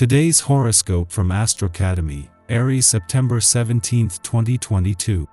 Today's horoscope from Astrocademy, Aries, September 17, 2022.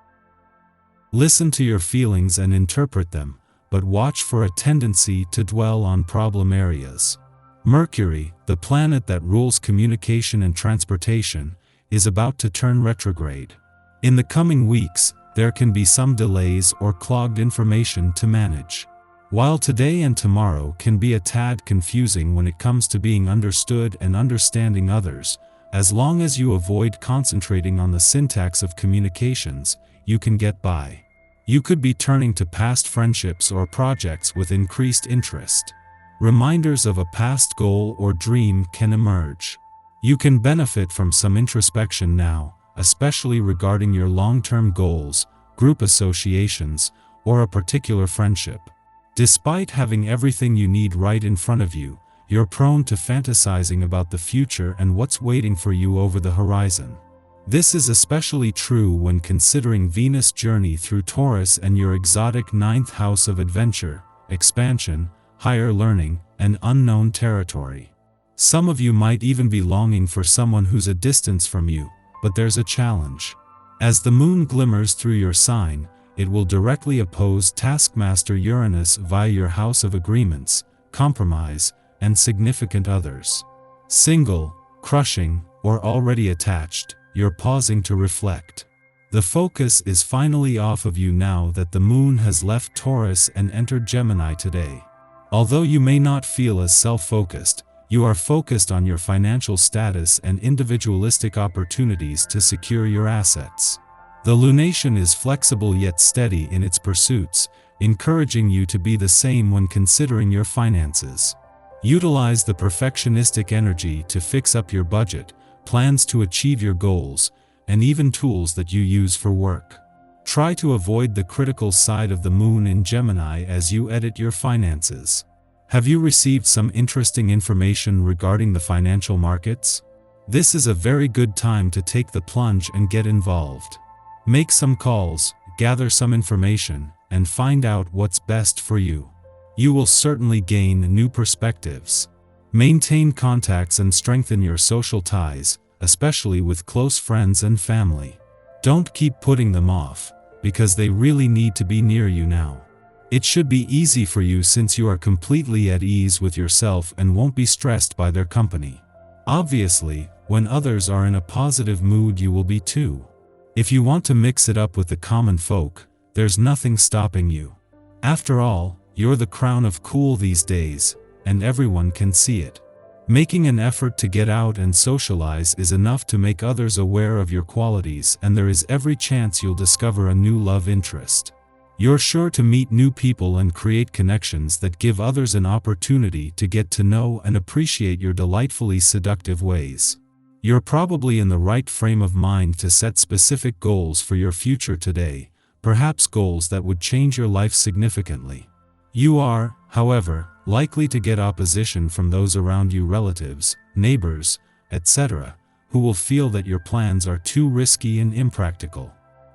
Listen to your feelings and interpret them, but watch for a tendency to dwell on problem areas. Mercury, the planet that rules communication and transportation, is about to turn retrograde. In the coming weeks, there can be some delays or clogged information to manage. While today and tomorrow can be a tad confusing when it comes to being understood and understanding others, as long as you avoid concentrating on the syntax of communications, you can get by. You could be turning to past friendships or projects with increased interest. Reminders of a past goal or dream can emerge. You can benefit from some introspection now, especially regarding your long-term goals, group associations, or a particular friendship. Despite having everything you need right in front of you, you're prone to fantasizing about the future and what's waiting for you over the horizon. This is especially true when considering Venus' journey through Taurus and your exotic ninth house of adventure, expansion, higher learning, and unknown territory. Some of you might even be longing for someone who's a distance from you, but there's a challenge. As the moon glimmers through your sign, it will directly oppose taskmaster Uranus via your house of agreements, compromise, and significant others. Single, crushing, or already attached, you're pausing to reflect. The focus is finally off of you now that the moon has left Taurus and entered Gemini today. Although you may not feel as self-focused, you are focused on your financial status and individualistic opportunities to secure your assets. The lunation is flexible yet steady in its pursuits, encouraging you to be the same when considering your finances. Utilize the perfectionistic energy to fix up your budget, plans to achieve your goals, and even tools that you use for work. Try to avoid the critical side of the moon in Gemini as you edit your finances. Have you received some interesting information regarding the financial markets? This is a very good time to take the plunge and get involved. Make some calls, gather some information, and find out what's best for you. You will certainly gain new perspectives. Maintain contacts and strengthen your social ties, especially with close friends and family. Don't keep putting them off, because they really need to be near you now. It should be easy for you since you are completely at ease with yourself and won't be stressed by their company. Obviously, when others are in a positive mood, you will be too. If you want to mix it up with the common folk, there's nothing stopping you. After all, you're the crown of cool these days, and everyone can see it. Making an effort to get out and socialize is enough to make others aware of your qualities, and there is every chance you'll discover a new love interest. You're sure to meet new people and create connections that give others an opportunity to get to know and appreciate your delightfully seductive ways. You're probably in the right frame of mind to set specific goals for your future today, perhaps goals that would change your life significantly. You are, however, likely to get opposition from those around you, relatives, neighbors, etc., who will feel that your plans are too risky and impractical.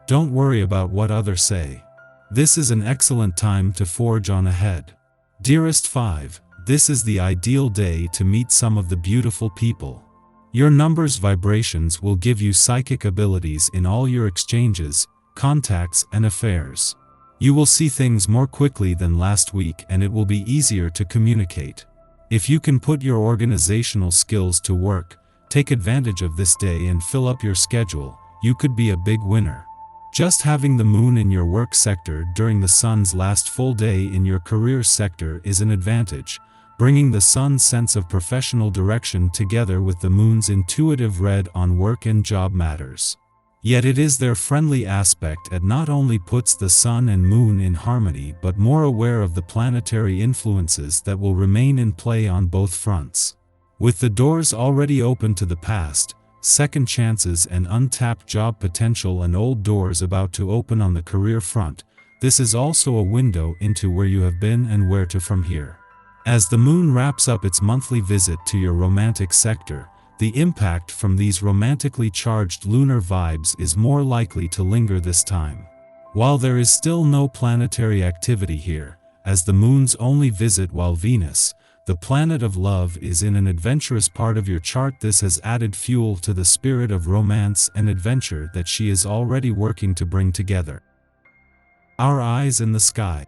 Don't worry about what others say. This is an excellent time to forge on ahead. Dearest 5, this is the ideal day to meet some of the beautiful people. Your number's vibrations will give you psychic abilities in all your exchanges, contacts, and affairs. You will see things more quickly than last week, and it will be easier to communicate. If you can put your organizational skills to work, take advantage of this day and fill up your schedule, you could be a big winner. Just having the moon in your work sector during the sun's last full day in your career sector is an advantage, bringing the sun's sense of professional direction together with the moon's intuitive read on work and job matters. Yet it is their friendly aspect that not only puts the sun and moon in harmony but more aware of the planetary influences that will remain in play on both fronts. With the doors already open to the past, second chances, and untapped job potential, and old doors about to open on the career front, this is also a window into where you have been and where to from here. As the moon wraps up its monthly visit to your romantic sector, the impact from these romantically charged lunar vibes is more likely to linger this time. While there is still no planetary activity here, as the moon's only visit while Venus, The planet of love is in an adventurous part of your chart. This has added fuel to the spirit of romance and adventure that she is already working to bring together. Our eyes in the sky.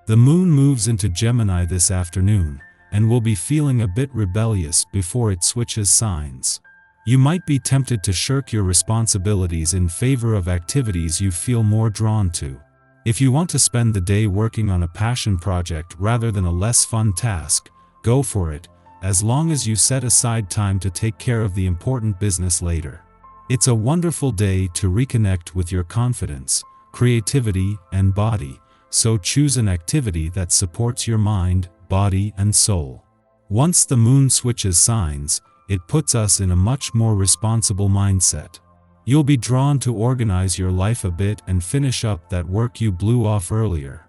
The moon moves into Gemini this afternoon, and will be feeling a bit rebellious before it switches signs. You might be tempted to shirk your responsibilities in favor of activities you feel more drawn to. If you want to spend the day working on a passion project rather than a less fun task, go for it, as long as you set aside time to take care of the important business later. It's a wonderful day to reconnect with your confidence, creativity, and body, so choose an activity that supports your mind, body, and soul. Once the moon switches signs, it puts us in a much more responsible mindset. You'll be drawn to organize your life a bit and finish up that work you blew off earlier.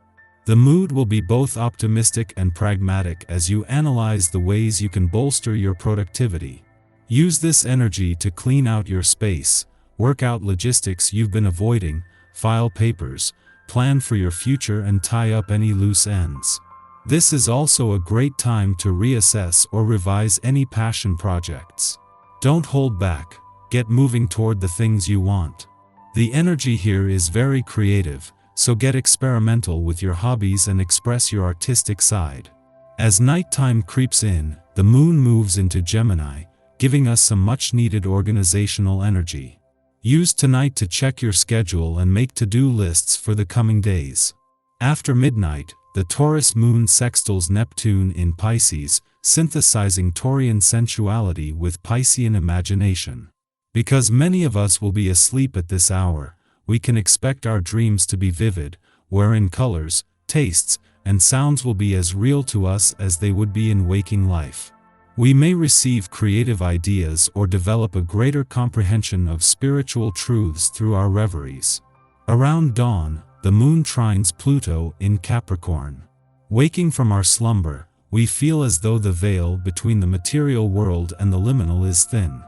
The mood will be both optimistic and pragmatic as you analyze the ways you can bolster your productivity. Use this energy to clean out your space, work out logistics you've been avoiding, file papers, plan for your future, and tie up any loose ends. This is also a great time to reassess or revise any passion projects. Don't hold back, get moving toward the things you want. The energy here is very creative, so get experimental with your hobbies and express your artistic side. As nighttime creeps in, the moon moves into Gemini, giving us some much-needed organizational energy. Use tonight to check your schedule and make to-do lists for the coming days. After midnight, the Taurus moon sextiles Neptune in Pisces, synthesizing Taurian sensuality with Piscean imagination. Because many of us will be asleep at this hour, we can expect our dreams to be vivid, wherein colors, tastes, and sounds will be as real to us as they would be in waking life. We may receive creative ideas or develop a greater comprehension of spiritual truths through our reveries. Around dawn, the moon trines Pluto in Capricorn. Waking from our slumber, we feel as though the veil between the material world and the liminal is thin.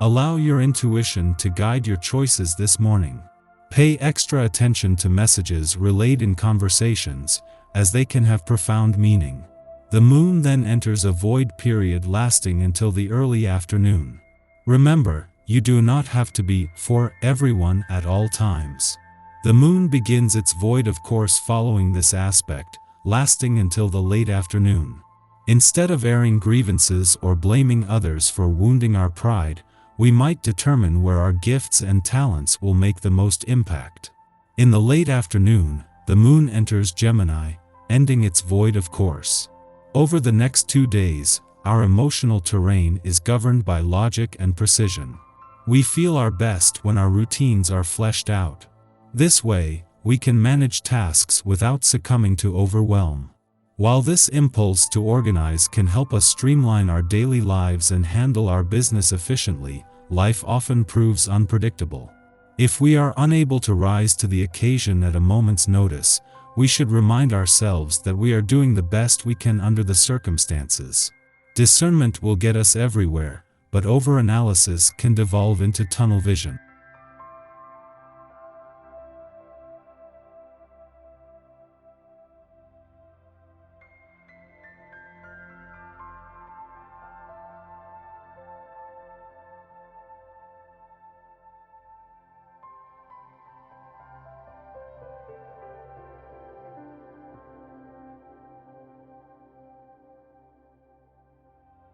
Allow your intuition to guide your choices this morning. Pay extra attention to messages relayed in conversations, as they can have profound meaning. The moon then enters a void period lasting until the early afternoon. Remember, you do not have to be for everyone at all times. The moon begins its void course following this aspect, lasting until the late afternoon. Instead of airing grievances or blaming others for wounding our pride, we might determine where our gifts and talents will make the most impact. In the late afternoon, the moon enters Gemini, ending its void course. Over the next 2 days, our emotional terrain is governed by logic and precision. We feel our best when our routines are fleshed out. This way, we can manage tasks without succumbing to overwhelm. While this impulse to organize can help us streamline our daily lives and handle our business efficiently, life often proves unpredictable. If we are unable to rise to the occasion at a moment's notice, we should remind ourselves that we are doing the best we can under the circumstances. Discernment will get us everywhere, but overanalysis can devolve into tunnel vision.